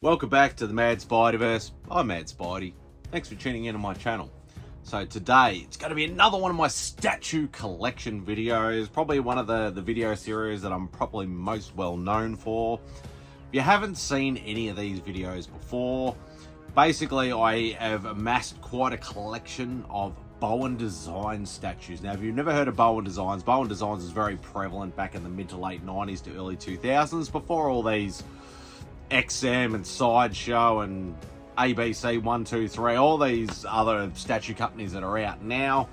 Welcome back to the Mad Spiderverse. I'm Mad Spidey. Thanks for tuning in on my channel. So today, it's going to be another one of my statue collection videos. Probably one of the video series that I'm probably most well known for. If you haven't seen any of these videos before, basically I have amassed quite a collection of Bowen Designs statues. Now, if you've never heard of Bowen Designs is very prevalent back in the mid to late 90s to early 2000s, before all these XM and Sideshow and ABC 123, all these other statue companies that are out now.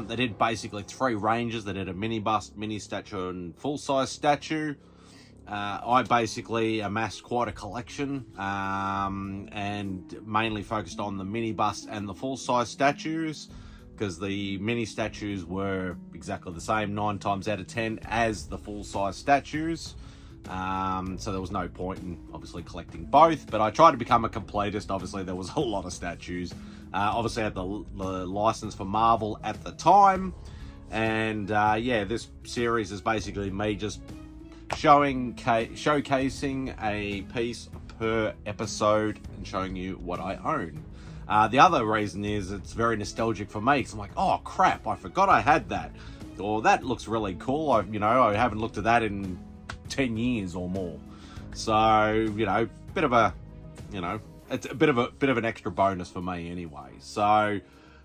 They did basically three ranges. They did a mini bust, mini statue, and full-size statue. I basically amassed quite a collection and mainly focused on the mini bust and the full-size statues, because the mini statues were exactly the same 9 times out of 10 as the full-size statues. So there was no point in obviously collecting both, but I tried to become a completist. Obviously there was a lot of statues. Obviously I had the license for Marvel at the time, and yeah, this series is basically me just showcasing a piece per episode and showing you what I own. The other reason is it's very nostalgic for me, because I'm like, oh crap, I forgot I had that, or that looks really cool. I haven't looked at that in 10 years or more. So, bit of a, it's a bit of an extra bonus for me anyway. So,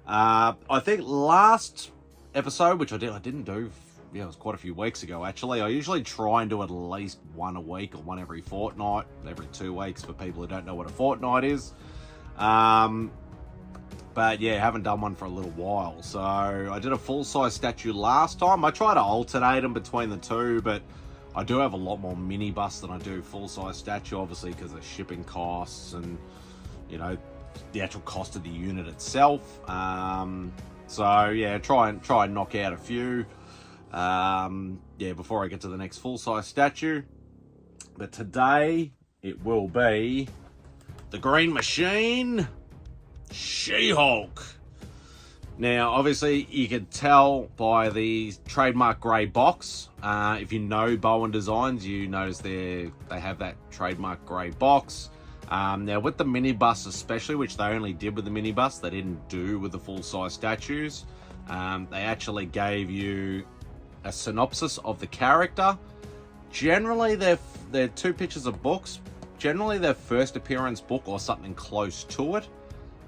I think last episode, which I didn't do, it was quite a few weeks ago actually. I usually try and do at least one a week or one every fortnight, every 2 weeks for people who don't know what a fortnight is. But yeah, haven't done one for a little while. So I did a full-size statue last time. I try to alternate them between the two, but I do have a lot more mini busts than I do full-size statue, obviously because of shipping costs and, the actual cost of the unit itself. So yeah, try and knock out a few, before I get to the next full-size statue. But today it will be the Green Machine, She-Hulk. Now, obviously, you can tell by the trademark grey box. If you know Bowen Designs, you notice they have that trademark grey box. Now, with the mini bust especially, which they only did with the mini bust, they didn't do with the full-size statues. They actually gave you a synopsis of the character. Generally, they're 2 pictures of books. Generally, their first appearance book or something close to it.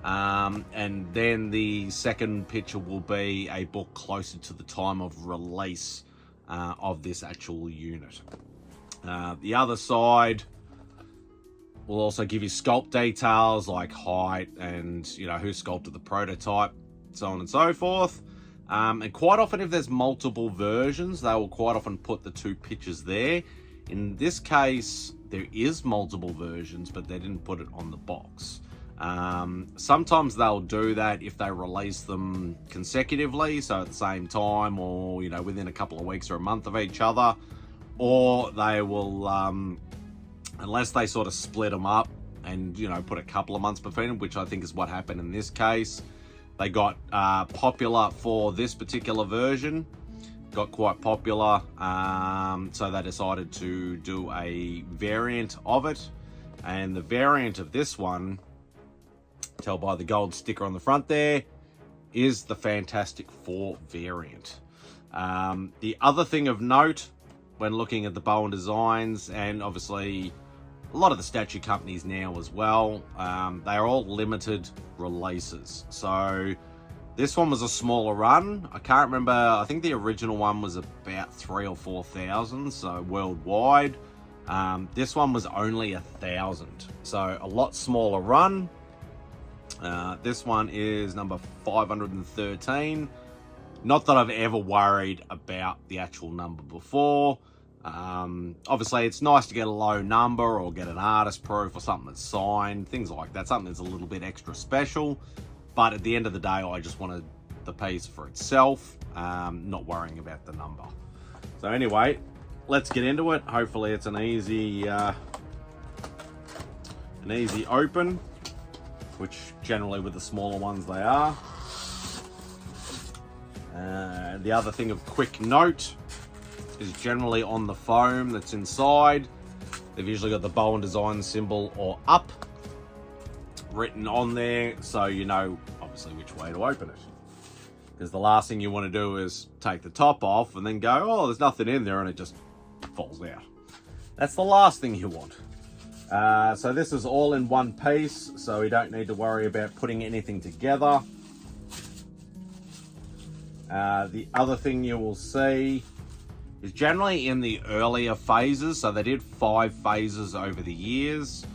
And then the second picture will be a book closer to the time of release of this actual unit. The other side will also give you sculpt details like height and who sculpted the prototype, so on and so forth. And quite often, if there's multiple versions, they will quite often put the 2 pictures there. In this case, there is multiple versions, but they didn't put it on the box. Sometimes they'll do that if they release them consecutively, so at the same time, or within a couple of weeks or a month of each other, or they will, unless they sort of split them up and put a couple of months between them, which I think is what happened in this case. They got popular for this particular version, got quite popular, so they decided to do a variant of it, and the variant of this one, tell by the gold sticker on the front there, is the Fantastic Four variant. The other thing of note when looking at the Bowen Designs, and obviously a lot of the statue companies now as well, they are all limited releases. So this one was a smaller run. I can't remember, I think the original one was about 3,000 or 4,000, so worldwide. This one was only 1,000, so a lot smaller run. This one is number 513. Not that I've ever worried about the actual number before. Obviously, it's nice to get a low number or get an artist proof or something that's signed, things like that, something that's a little bit extra special. But at the end of the day, I just wanted the piece for itself, not worrying about the number. So anyway, let's get into it. Hopefully it's an easy open, which generally with the smaller ones they are. The other thing of quick note is generally on the foam that's inside, They've usually got the Bowen Designs symbol or up written on there, so you know obviously which way to open it. Because the last thing you want to do is take the top off and then go, oh, there's nothing in there, and it just falls out. That's the last thing you want. So this is all in one piece, so we don't need to worry about putting anything together. The other thing you will see is generally in the earlier phases, so they did 5 phases over the years.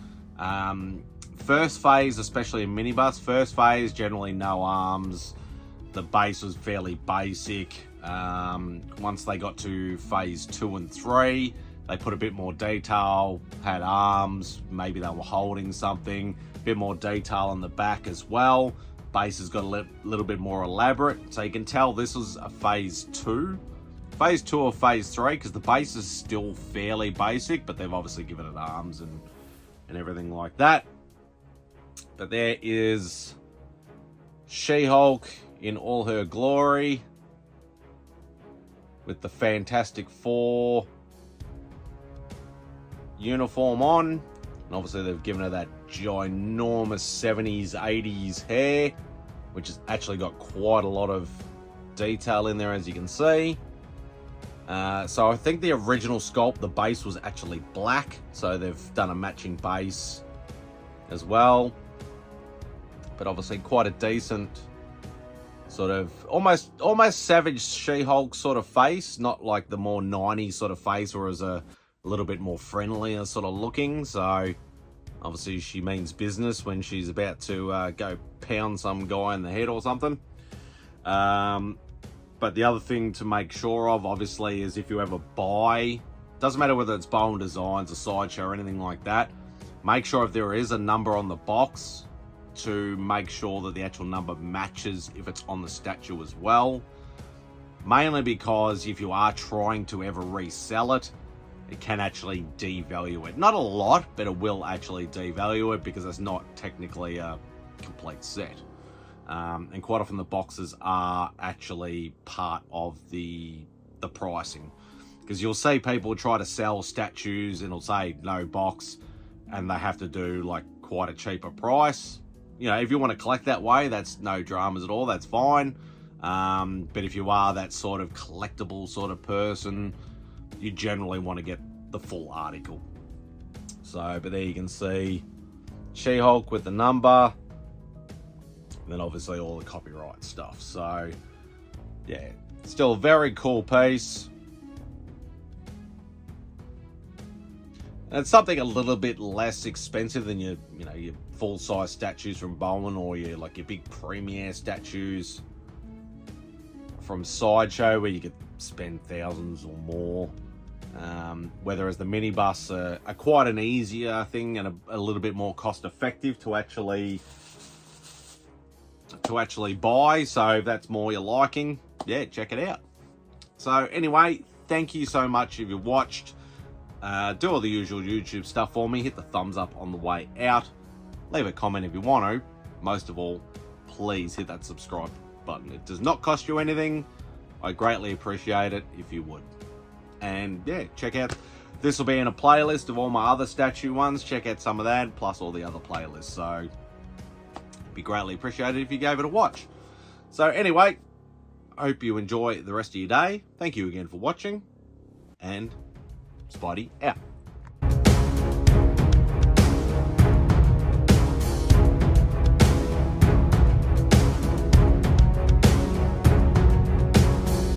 First phase, especially in Mini-Bust, first phase, generally no arms. The base was fairly basic. Once they got to phase 2 and 3, they put a bit more detail, had arms, maybe they were holding something, a bit more detail on the back as well. Base has got a little bit more elaborate, so you can tell this was a phase 2. Phase 2 or phase 3, because the base is still fairly basic, but they've obviously given it arms and everything like that. But there is She-Hulk in all her glory, with the Fantastic Four uniform on, and obviously they've given her that ginormous 70s 80s hair, which has actually got quite a lot of detail in there, as you can see. So I think the original sculpt, the base was actually black, so they've done a matching base as well, but obviously quite a decent sort of almost Savage She-Hulk sort of face, not like the more 90s sort of face, whereas a little bit more friendlier sort of looking. So obviously she means business when she's about to go pound some guy in the head or something. But the other thing to make sure of, obviously, is if you ever buy, doesn't matter whether it's Bowen Designs or Sideshow or anything like that, make sure if there is a number on the box, to make sure that the actual number matches if it's on the statue as well. Mainly because if you are trying to ever resell it, it can actually devalue it. Not a lot, but it will actually devalue it because it's not technically a complete set. And quite often the boxes are actually part of the pricing. Because you'll see people try to sell statues and it'll say no box, and they have to do like quite a cheaper price. You know, if you want to collect that way, that's no dramas at all, that's fine. But if you are that sort of collectible sort of person, you generally want to get the full article. So, but there you can see She-Hulk with the number, and then obviously all the copyright stuff. So yeah, still a very cool piece. And it's something a little bit less expensive than your full-size statues from Bowen, or your big premiere statues from Sideshow, where you could spend thousands or more. Whereas the Mini-Busts are quite an easier thing and a little bit more cost-effective to actually buy. So if that's more your liking, yeah, check it out. So anyway, thank you so much if you watched. Do all the usual YouTube stuff for me. Hit the thumbs up on the way out. Leave a comment if you want to. Most of all, please hit that subscribe button. It does not cost you anything. I greatly appreciate it if you would. And yeah, check out, this will be in a playlist of all my other statue ones. Check out some of that, plus all the other playlists. So it'd be greatly appreciated if you gave it a watch. So anyway, I hope you enjoy the rest of your day. Thank you again for watching, and Spidey out.